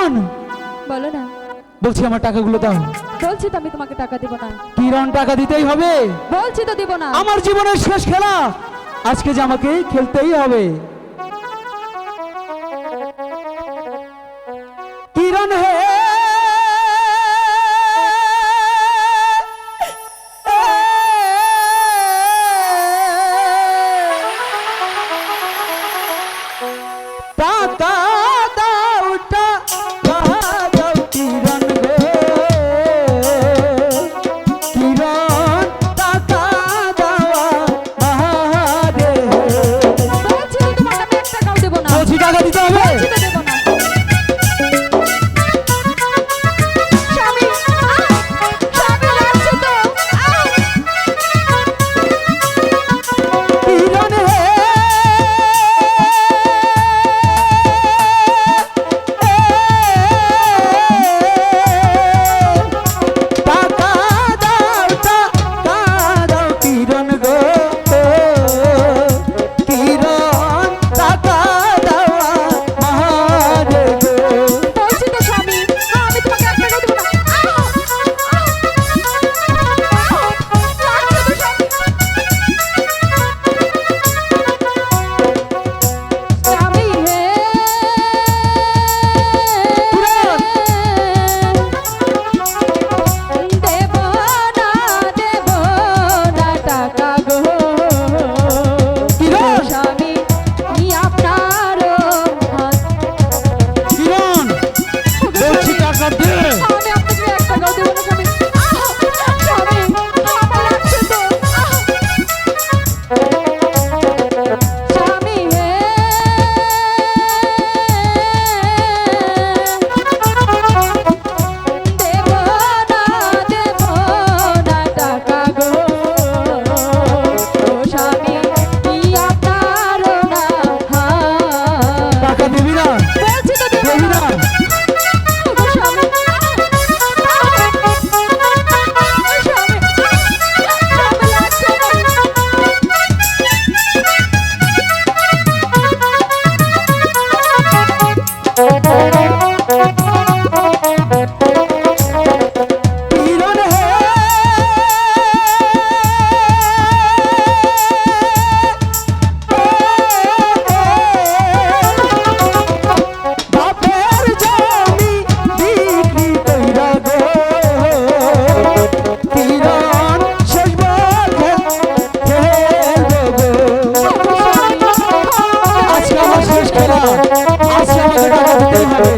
কিরণ বলো না। বলছি আমার টাকাগুলো দাও। বলছি তো আমি তোমাকে টাকা দিব না। কিরণ টাকা দিতেই হবে। বলছি তো দিব না। আমার জীবনের শেষ খেলা আজকে যে আমাকে খেলতেই হবে। কিরণ হে টাকা দাও টাকা দাও কিরণ গো কিরণ টাকা দাও আহারে। বলছি তো তোমাকে আমি 1 টাকাও দেব না। বলছি টাকা দিতে হবে। বলছি তো দেব না। স্বামী, স্বামী লাগছে তো। কিরণ হে টাকা দাও টাকা দাও কিরণ গো কিরণ টাকা দাও আহারে গো। বলছি তো স্বামী, আমি তোমাকে 1 টাকাও দেব না। লাগছে তো স্বামী। স্বামী হে কিরণ দেব না টাকা গো কিরণ স্বামী আপনার হাত। কিরণ বলছি টাকা দে। আমি আপনাকে 1 টাকাও দেব না স্বামী। স্বামী আমার লাগছে তো। স্বামী হে দেব না টাকা গো স্বামী আপনার না হাত। টাকা দিবি না বলছি তো দেব দিবি না। না। স্বামী, স্বামী লাগছে না। কিরণ হে বাপের জমি বিক্রি কইরা গো কিরণ শেষ বলে খেলবো গো। আজকে আমার শেষ খেলা আজকে আমাকে টাকা দিতেই হবে।